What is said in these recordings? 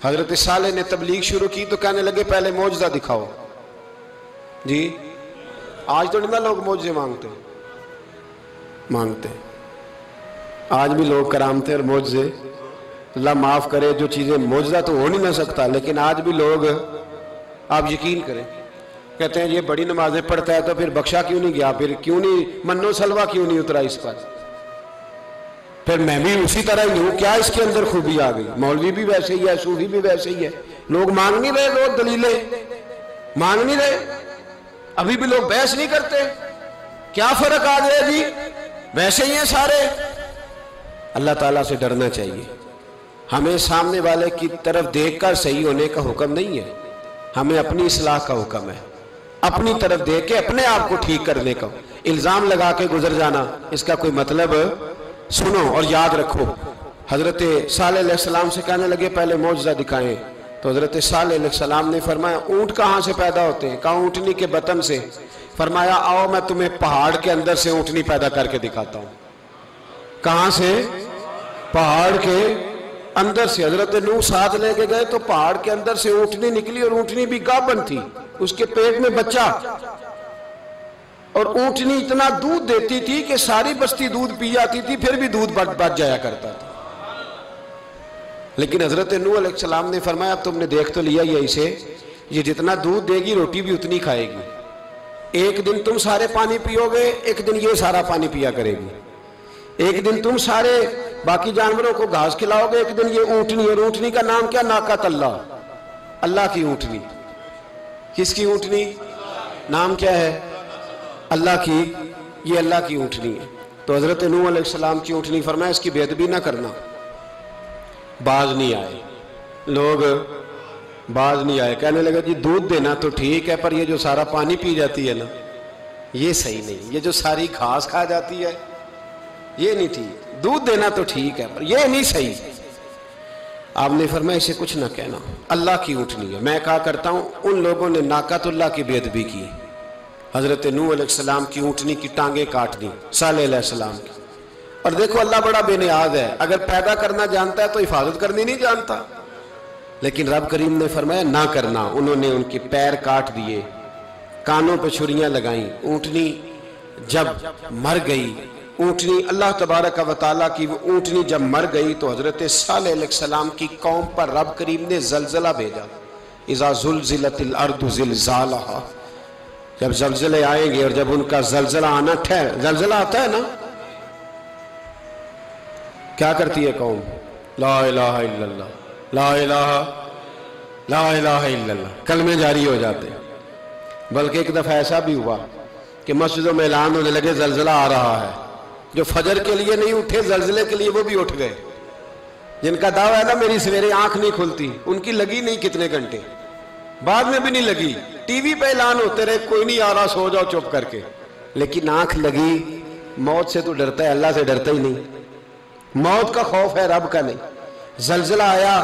حضرت صالح نے تبلیغ شروع کی تو کہنے لگے پہلے معجزہ دکھاؤ جی. آج تو نہیں لوگ معجزے مانگتے آج بھی لوگ کرامتے اور معجزے، اللہ معاف کرے، جو چیزیں معجزہ تو ہو نہیں نہ سکتا، لیکن آج بھی لوگ، آپ یقین کریں، کہتے ہیں یہ بڑی نمازیں پڑھتا ہے تو پھر بخشا کیوں نہیں گیا، پھر کیوں نہیں منو سلوہ کیوں نہیں اترا اس پر، پھر میں بھی اسی طرح ہی ہوں، کیا اس کے اندر خوبی آ گئی؟ مولوی بھی ویسے ہی ہے، صوفی بھی ویسے ہی ہے، لوگ مانگ نہیں رہے، لوگ دلیلیں مانگ نہیں رہے، ابھی بھی لوگ بحث نہیں کرتے، کیا فرق آ گیا جی، ویسے ہی ہیں سارے. اللہ تعالیٰ سے ڈرنا چاہیے. ہمیں سامنے والے کی طرف دیکھ کر صحیح ہونے کا حکم نہیں ہے، ہمیں اپنی اصلاح کا حکم ہے، اپنی طرف دیکھ کے اپنے آپ کو ٹھیک کرنے کا. الزام لگا کے گزر جانا اس کا کوئی مطلب، سنو اور یاد رکھو. حضرت صالح علیہ السلام سے کہنے لگے پہلے معجزہ دکھائیں، تو حضرت صالح علیہ السلام نے فرمایا اونٹ کہاں سے پیدا ہوتے ہیں؟ کہا اونٹنی کے بطن سے. فرمایا آؤ میں تمہیں پہاڑ کے اندر سے اونٹنی پیدا کر کے دکھاتا ہوں. کہاں سے؟ پہاڑ کے اندر سے. حضرت نوح ساتھ لے کے گئے تو پہاڑ کے اندر سے اونٹنی نکلی، اور اونٹنی بھی گابن تھی، اس کے پیٹ میں بچہ، اور اونٹنی اتنا دودھ دیتی تھی کہ ساری بستی دودھ پی جاتی تھی، پھر بھی دودھ بچ جایا کرتا تھا. لیکن حضرت نوح علیہ السلام نے فرمایا اب تم نے دیکھ تو لیا یہ اسے، یہ جتنا دودھ دے گی روٹی بھی اتنی کھائے گی. ایک دن تم سارے پانی پیو گے، ایک دن یہ سارا پانی پیا کرے گی. ایک دن تم سارے باقی جانوروں کو گھاس کھلاؤ گے، ایک دن یہ اونٹنی. اور اونٹنی کا نام کیا؟ ناقۃ اللہ، اللہ کی اونٹنی. کس کی اونٹنی؟ نام کیا ہے؟ اللہ کی. یہ اللہ کی اونٹنی ہے. تو حضرت نوح علیہ السلام کی اونٹنی. فرمایا اس کی بے ادبی نہ کرنا. باز نہیں آئے لوگ، باز نہیں آئے. کہنے لگا جی دودھ دینا تو ٹھیک ہے، پر یہ جو سارا پانی پی جاتی ہے نا یہ صحیح نہیں، یہ جو ساری گھاس کھا جاتی ہے یہ نہیں ٹھیک. دودھ دینا تو ٹھیک ہے پر یہ نہیں صحیح. آپ نے فرمایا اسے کچھ نہ کہنا، اللہ کی اونٹنی ہے. میں کہا کرتا ہوں ان لوگوں نے ناقۃ اللہ کی بے ادبی کی. حضرت نوح علیہ السلام کی اونٹنی کی ٹانگیں کاٹ دی، صالح علیہ السلام کی. اور دیکھو اللہ بڑا بے نیاز ہے، اگر پیدا کرنا جانتا ہے تو حفاظت کرنی نہیں جانتا. لیکن رب کریم نے فرمایا نہ کرنا. انہوں نے ان کے پیر کاٹ دیے، کانوں پہ چھریاں لگائیں. اونٹنی جب مر گئی، اونٹنی اللہ تبارک و تعالیٰ کی وہ اونٹنی جب مر گئی تو حضرت صالح علیہ السلام کی قوم پر رب کریم نے زلزلہ بھیجا. اذا زلزلت الارض زلزالہا، جب زلزلے آئیں گے اور جب ان کا زلزلہ آنا زلزلہ آتا ہے نا، کیا کرتی ہے قوم؟ لا الہ الا اللہ، لا الہ الا اللہ، کلمے جاری ہو جاتے. بلکہ ایک دفعہ ایسا بھی ہوا کہ مسجدوں میں اعلان ہونے لگے زلزلہ آ رہا ہے. جو فجر کے لیے نہیں اٹھے زلزلے کے لیے وہ بھی اٹھ گئے. جن کا دعویٰ ہے نا میری سویرے آنکھ نہیں کھلتی، ان کی لگی نہیں کتنے گھنٹے، بعد میں بھی نہیں لگی. ٹی وی پہ اعلان ہوتے رہے کوئی نہیں آ رہا، سو جاؤ چپ کر کے. لیکن آنکھ لگی. موت سے تو ڈرتا ہے، اللہ سے ڈرتا ہی نہیں. موت کا خوف ہے، رب کا نہیں. زلزلہ آیا،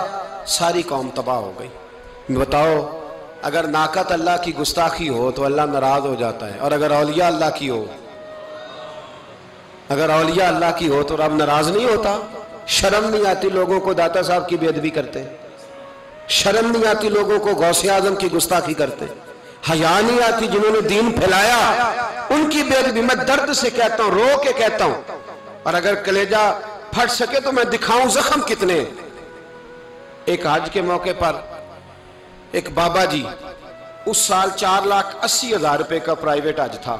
ساری قوم تباہ ہو گئی. بتاؤ اگر ناقۃ اللہ کی گستاخی ہو تو اللہ ناراض ہو جاتا ہے، اور اگر اولیاء اللہ کی ہو، اگر اولیاء اللہ کی ہو تو رب ناراض نہیں ہوتا. شرم نہیں آتی لوگوں کو داتا صاحب کی بے ادبی کرتے، شرم نہیں آتی لوگوں کو غوث اعظم کی گستاخی کرتے، حیا نہیں آتی جنہوں نے دین پھیلایا ان کی بے ادبی. میں درد سے کہتا ہوں، رو کے کہتا ہوں، اور اگر کلیجہ پھٹ سکے تو میں دکھاؤں زخم کتنے. ایک حج کے موقع پر ایک بابا جی، اس سال 4,80,000 روپے کا پرائیویٹ حج تھا،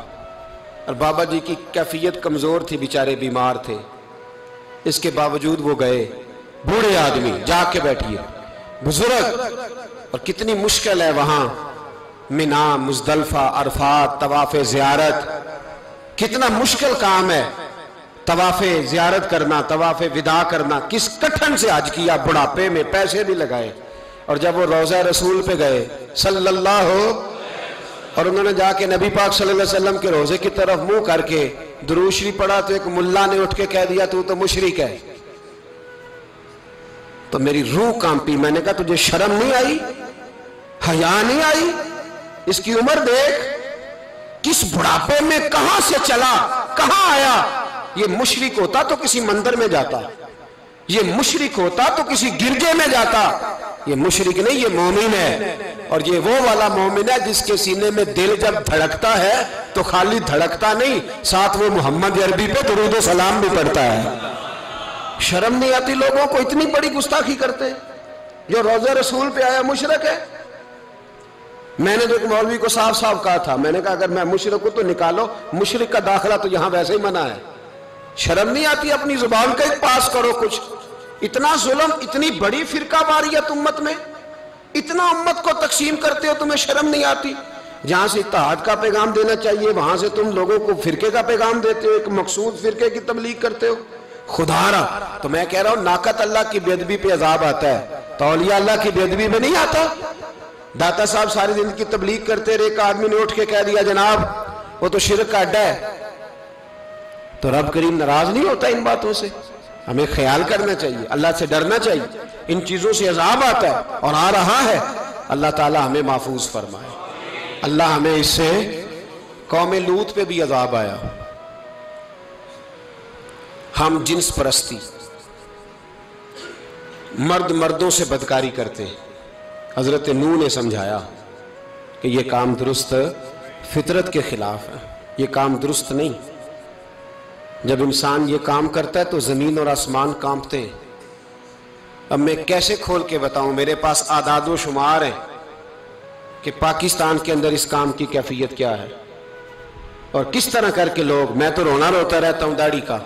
اور بابا جی کی کیفیت کمزور تھی، بیچارے بیمار تھے. اس کے باوجود وہ گئے. بوڑھے آدمی، جا کے بیٹھیے، بزرگ، اور کتنی مشکل ہے وہاں منا، مزدلفہ، عرفات، طواف زیارت، کتنا مشکل کام ہے طواف زیارت کرنا، طواف وداع کرنا. کس کٹھن سے حج کیا، بڑھاپے میں پیسے بھی لگائے. اور جب وہ روضہ رسول پہ گئے صلی اللہ اور انہوں نے جا کے نبی پاک صلی اللہ علیہ وسلم کے روزے کی طرف منہ کر کے درود شریف پڑھا تو ایک ملا نے اٹھ کے کہہ دیا تو مشرک ہے. تو میری روح کانپی. میں نے کہا تجھے شرم نہیں آئی، حیا نہیں آئی؟ اس کی عمر دیکھ، کس بڑھاپے میں کہاں سے چلا، کہاں آیا. یہ مشرک ہوتا تو کسی مندر میں جاتا، یہ مشرک ہوتا تو کسی گرجے میں جاتا، یہ مشرک نہیں، یہ مومن ہے، اور یہ وہ والا مومن ہے جس کے سینے میں دل جب دھڑکتا ہے تو خالی دھڑکتا نہیں، ساتھ وہ محمد عربی پہ درود و سلام بھی پڑھتا ہے۔ شرم نہیں آتی لوگوں کو؟ اتنی بڑی گستاخی کرتے ہیں۔ جو روضہ رسول پہ آیا مشرک ہے۔ میں نے تو ایک مولوی کو صاف صاف کہا تھا، میں نے کہا اگر میں مشرک ہوں تو نکالو، مشرک کا داخلہ تو یہاں ویسے ہی منع ہے۔ شرم نہیں آتی؟ اپنی زبان کا ایک پاس کرو کچھ۔ اتنا ظلم، اتنی بڑی فرقہ واریت امت میں، اتنا امت کو تقسیم کرتے ہو، تمہیں شرم نہیں آتی؟ جہاں سے اتحاد کا پیغام دینا چاہیے وہاں سے تم لوگوں کو فرقے کا پیغام دیتے ہو، ایک مقصود فرقے کی تبلیغ کرتے ہو۔ خدا را، تو میں کہہ رہا ہوں ناقت اللہ کی بے ادبی پہ عذاب آتا ہے تو اولیاء اللہ کی بے ادبی میں نہیں آتا؟ داتا صاحب ساری زندگی تبلیغ کرتے رہے، ایک آدمی نے اٹھ کے کہہ دیا جناب وہ تو شرک کا اڈا ہے، تو رب کریم ناراض نہیں ہوتا ان باتوں سے؟ ہمیں خیال کرنا چاہیے، اللہ سے ڈرنا چاہیے، ان چیزوں سے عذاب آتا ہے اور آ رہا ہے۔ اللہ تعالی ہمیں محفوظ فرمائے۔ اللہ ہمیں اس سے، قوم لوط پہ بھی عذاب آیا، ہم جنس پرستی، مرد مردوں سے بدکاری کرتے ہیں۔ حضرت نوح نے سمجھایا کہ یہ کام درست، فطرت کے خلاف ہے، یہ کام درست نہیں۔ جب انسان یہ کام کرتا ہے تو زمین اور آسمان کانپتے ہیں۔ اب میں کیسے کھول کے بتاؤں، میرے پاس اعداد و شمار ہیں کہ پاکستان کے اندر اس کام کی کیفیت کیا ہے اور کس طرح کر کے لوگ، میں تو رونا روتا رہتا ہوں داڑھی کا۔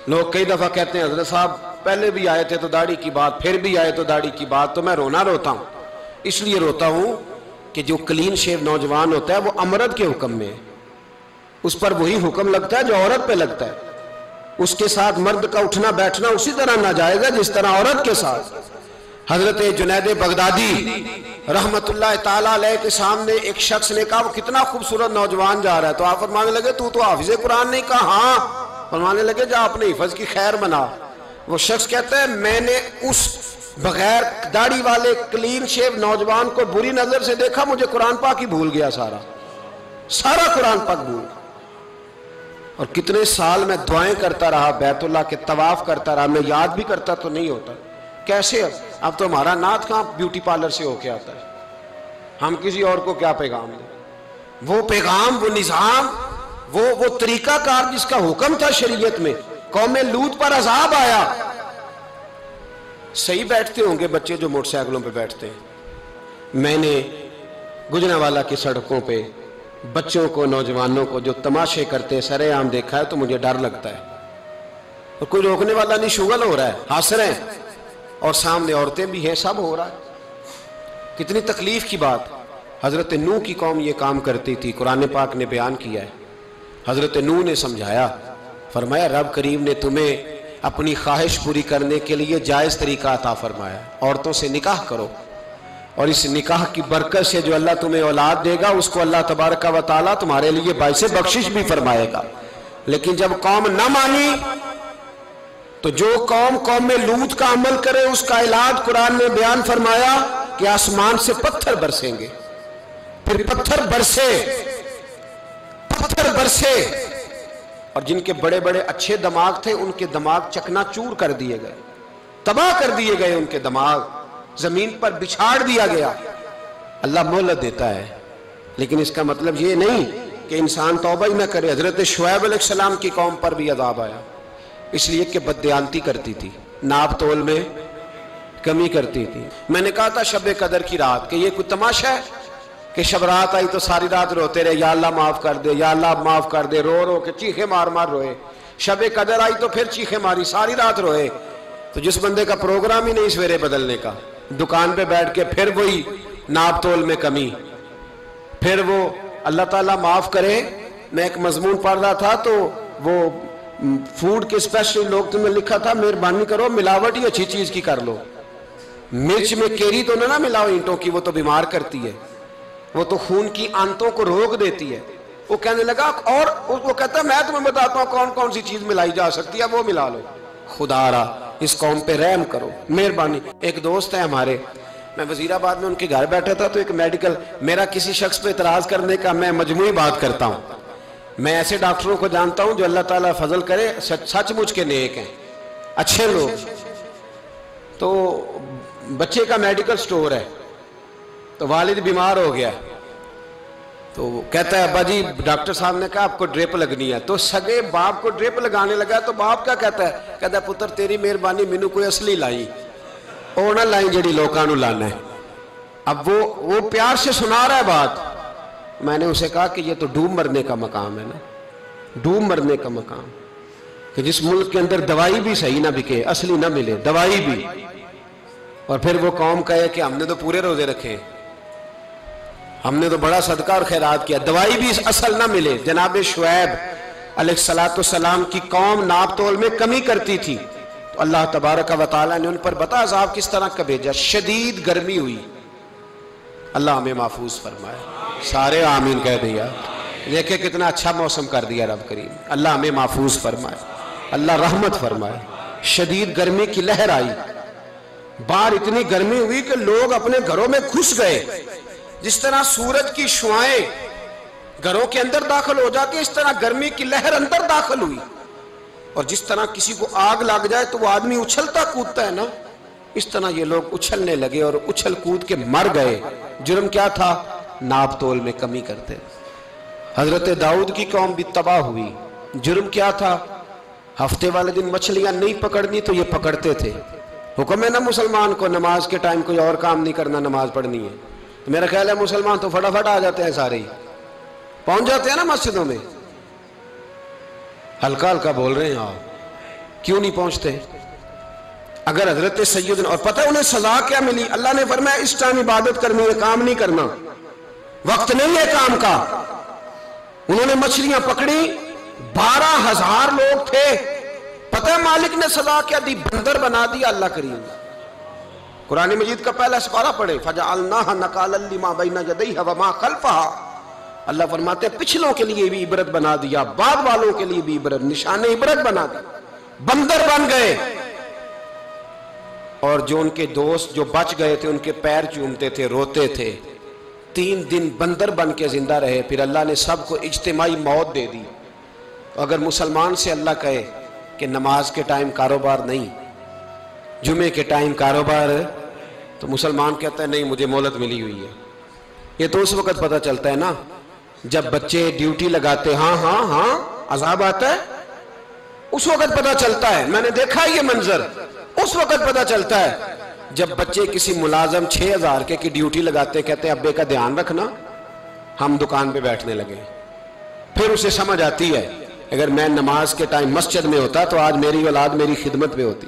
لوگ کئی دفعہ کہتے ہیں حضرت صاحب پہلے بھی آئے تھے تو داڑھی کی بات، پھر بھی آئے تو داڑھی کی بات، تو میں رونا روتا ہوں۔ اس لیے روتا ہوں کہ جو کلین شیو نوجوان ہوتا ہے وہ امرد کے حکم میں ہے، اس پر وہی حکم لگتا ہے جو عورت پہ لگتا ہے۔ اس کے ساتھ مرد کا اٹھنا بیٹھنا اسی طرح ناجائز ہے جس طرح عورت کے ساتھ۔ حضرت جنید بغدادی رحمت اللہ تعالیٰ علیہ کے سامنے ایک شخص نے کہا وہ کتنا خوبصورت نوجوان جا رہا ہے، تو آپ فرمانے لگے تو حافظ قرآن نہیں؟ کہا ہاں۔ فرمانے لگے جا اپنے حفظ کی خیر بنا۔ وہ شخص کہتا ہے میں نے اس بغیر داڑھی والے کلین شیو نوجوان کو بری نظر سے دیکھا، مجھے قرآن پاک ہی بھول گیا، سارا قرآن پاک بھول گیا۔ اور کتنے سال میں دعائیں کرتا رہا، بیت اللہ کے طواف کرتا رہا، میں یاد بھی کرتا تو نہیں ہوتا۔ کیسے اب تو ہمارا نعت کہاں بیوٹی پارلر سے ہو کے آتا ہے، ہم کسی اور کو کیا پیغام دیں؟ وہ پیغام، وہ نظام، وہ طریقہ کار جس کا حکم تھا شریعت میں، قوم لوط پر عذاب آیا۔ صحیح بیٹھتے ہوں گے بچے جو موٹر سائیکلوں پہ بیٹھتے ہیں، میں نے گجرانوالہ کی سڑکوں پہ بچوں کو، نوجوانوں کو جو تماشے کرتے سر عام دیکھا ہے تو مجھے ڈر لگتا ہے، اور کوئی روکنے والا نہیں، شغل ہو رہا ہے، ہنس رہے ہیں، اور سامنے عورتیں بھی ہیں، سب ہو رہا ہے۔ کتنی تکلیف کی بات۔ حضرت نوح کی قوم یہ کام کرتی تھی، قرآن پاک نے بیان کیا ہے۔ حضرت نوح نے سمجھایا، فرمایا رب کریم نے تمہیں اپنی خواہش پوری کرنے کے لیے جائز طریقہ عطا فرمایا، عورتوں سے نکاح کرو، اور اس نکاح کی برکت سے جو اللہ تمہیں اولاد دے گا اس کو اللہ تبارک و تعالیٰ تمہارے لیے باعث بخشش بھی فرمائے گا۔ لیکن جب قوم نہ مانی تو جو قوم لوط کا عمل کرے اس کا علاج قرآن نے بیان فرمایا کہ آسمان سے پتھر برسیں گے، پھر پتھر برسے، اور جن کے بڑے بڑے اچھے دماغ تھے ان کے دماغ چکنا چور کر دیے گئے، تباہ کر دیے گئے، ان کے دماغ زمین پر بچھاڑ دیا گیا۔ اللہ مہلت دیتا ہے، لیکن اس کا مطلب یہ نہیں کہ انسان توبہ ہی نہ کرے۔ حضرت شعیب علیہ السلام کی قوم پر بھی عذاب آیا، اس لیے کہ بددیانتی کرتی تھی، ناپ تول میں کمی کرتی تھی۔ میں نے کہا تھا شب قدر کی رات کہ یہ کوئی تماشا ہے کہ شب رات آئی تو ساری رات روتے رہے، یا اللہ معاف کر دے، یا اللہ معاف کر دے، رو رو کے چیخے مار مار روئے۔ شب قدر آئی تو پھر چیخے ماری، ساری رات روئے۔ تو جس بندے کا پروگرام ہی نہیں سویرے بدلنے کا، دکان پہ بیٹھ کے پھر وہی ناپ تول میں کمی، پھر وہ اللہ تعالیٰ معاف کرے۔ میں ایک مضمون پڑھ رہا تھا تو وہ فوڈ کے اسپیشل لوگ تمہیں لکھا تھا مہربانی کرو ملاوٹ ہی اچھی چیز کی کر لو، مرچ میں کیری تو نہ ملاؤ اینٹوں کی، وہ تو بیمار کرتی ہے، وہ تو خون کی آنتوں کو روک دیتی ہے۔ وہ کہنے لگا، اور وہ کہتا ہے میں تمہیں بتاتا ہوں کون کون سی چیز ملائی جا سکتی ہے، وہ ملا لو۔ خدا را اس قوم پہ رحم کرو، مہربانی۔ ایک دوست ہے ہمارے، میں وزیر آباد میں ان کے گھر بیٹھا تھا تو ایک میڈیکل، میرا کسی شخص پہ اعتراض کرنے کا میں مجموعی بات کرتا ہوں۔ میں ایسے ڈاکٹروں کو جانتا ہوں جو اللہ تعالیٰ فضل کرے سچ مچ کے نیک ہیں، اچھے لوگ. تو بچے کا میڈیکل سٹور ہے, تو والد بیمار ہو گیا, تو کہتا ہے ابا جی ڈاکٹر صاحب نے کہا آپ کو ڈرپ لگنی ہے. تو سگے باپ کو ڈرپ لگانے لگا, تو باپ کیا کہتا ہے پتر تیری مہربانی مینوں کوئی اصلی لائی, وہ نہ لائی جڑی لوکاں نوں لانا ہے. اب وہ پیار سے سنا رہا ہے بات. میں نے اسے کہا کہ یہ تو ڈوب مرنے کا مقام ہے نا, ڈوب مرنے کا مقام, کہ جس ملک کے اندر دوائی بھی صحیح نہ بکے, اصلی نہ ملے دوائی بھی, اور پھر وہ قوم کہے کہ ہم نے تو پورے روزے رکھے, ہم نے تو بڑا صدقہ اور خیرات کیا, دوائی بھی اصل نہ ملے. جناب شعیب علیہ السلام کی قوم ناپ تول میں کمی کرتی تھی, تو اللہ تبارک و تعالیٰ نے ان پر بتا عذاب کس طرح کا بھیجا. شدید گرمی ہوئی, اللہ ہمیں محفوظ فرمائے. سارے آمین کہہ دیا. دیکھیں کتنا اچھا موسم کر دیا رب کریم. اللہ ہمیں محفوظ فرمائے, اللہ رحمت فرمائے. شدید گرمی کی لہر آئی, باہر اتنی گرمی ہوئی کہ لوگ اپنے گھروں میں گھس گئے. جس طرح سورج کی شعائیں گھروں کے اندر داخل ہو جاتی, اس طرح گرمی کی لہر اندر داخل ہوئی. اور جس طرح کسی کو آگ لگ جائے تو وہ آدمی اچھلتا کودتا ہے نا, اس طرح یہ لوگ اچھلنے لگے اور اچھل کود کے مر گئے. جرم کیا تھا؟ ناپ تول میں کمی کرتے. حضرت داؤد کی قوم بھی تباہ ہوئی. جرم کیا تھا؟ ہفتے والے دن مچھلیاں نہیں پکڑنی تو یہ پکڑتے تھے. حکم ہے نا مسلمان کو نماز کے ٹائم کوئی اور کام نہیں کرنا, نماز پڑھنی ہے. تو میرا خیال ہے مسلمان تو فٹافٹ آ جاتے ہیں, سارے ہی پہنچ جاتے ہیں نا مسجدوں میں. ہلکا ہلکا بول رہے ہیں آپ, کیوں نہیں پہنچتے؟ اگر حضرت سیدنا, اور پتہ انہیں سزا کیا ملی؟ اللہ نے فرمایا اس ٹائم عبادت کرنی ہے, کام نہیں کرنا, وقت نہیں ہے کام کا. انہوں نے مچھلیاں پکڑی, 12,000 لوگ تھے. پتہ ہے مالک نے سزا کیا دی؟ بندر بنا دیا اللہ کریم. قرآن مجید کا پہلا سپارہ پڑھے, فَجَعَلْنَاهَا نَكَالًا لِمَا بَيْنَ يَدَيْهَا وَمَا خَلْفَهَا. اللہ فرماتے ہیں پچھلوں کے لیے بھی عبرت بنا دیا, بعد والوں کے لیے بھی عبرت, نشان عبرت بنا دیا. بندر بن گئے, اور جو ان کے دوست جو بچ گئے تھے ان کے پیر چومتے تھے, روتے تھے. 3 دن بندر بن کے زندہ رہے. پھر اللہ نے سب کو اجتماعی موت دے دی. اگر مسلمان سے اللہ کہے کہ نماز کے ٹائم کاروبار نہیں, جمعے کے ٹائم کاروبار, تو مسلمان کہتا ہے نہیں مجھے مہلت ملی ہوئی ہے. یہ تو اس وقت پتہ چلتا ہے نا جب بچے ڈیوٹی لگاتے, ہاں عذاب آتا ہے, اس وقت پتہ چلتا ہے. میں نے دیکھا یہ منظر, اس وقت پتہ چلتا ہے جب بچے کسی ملازم 6,000 کی ڈیوٹی لگاتے, کہتے ہیں ابے کا دھیان رکھنا, ہم دکان پہ بیٹھنے لگے. پھر اسے سمجھ آتی ہے اگر میں نماز کے ٹائم مسجد میں ہوتا تو آج میری اولاد میری خدمت پہ ہوتی.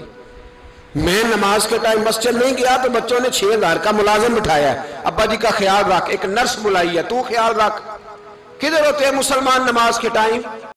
میں نماز کے ٹائم مسجد نہیں گیا تو بچوں نے 6,000 کا ملازم بٹھایا ہے, ابا جی کا خیال رکھ, ایک نرس بلائی ہے, تو خیال رکھ. کدھر ہوتے ہیں مسلمان نماز کے ٹائم؟